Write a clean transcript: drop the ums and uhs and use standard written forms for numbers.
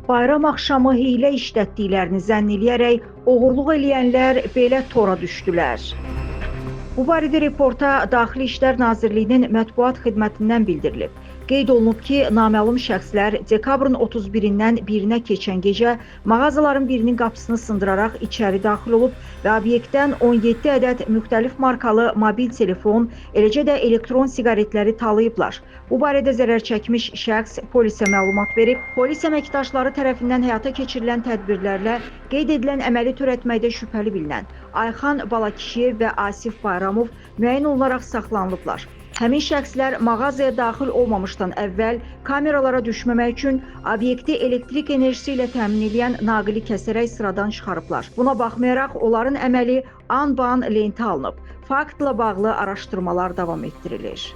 Bayram axşamı hiylə işlətdiklərini zənn eləyərək oğurluq eləyənlər belə tora düşdülər. Bu barədə reporta Daxili İşlər Nazirliyinin mətbuat xidmətindən bildirilib. Qeyd olunub ki, naməlum şəxslər dekabrın 31-dən 1-nə keçən gecə mağazaların birinin qapısını sındıraraq içəri daxil olub və obyektdən 17 ədəd müxtəlif markalı mobil telefon, eləcə də elektron siqaretləri talayıblar. Bu barədə zərər çəkmiş şəxs polisə məlumat verib. Polis əməkdaşları tərəfindən həyata keçirilən tədbirlərlə qeyd edilən əməli törətməkdə şübhəli bilinən Ayxan Balakişiyev və Asif Bayramov müəyyən olunaraq saxlanılıblar. Həmin şəxslər mağazaya daxil olmamışdan əvvəl kameralara düşməmək üçün obyekti elektrik enerjisi ilə təmin edən naqili kəsərək sıradan çıxarıblar. Buna baxmayaraq onların əməli an-ban lentə alınıb. Faktla bağlı araşdırmalar davam etdirilir.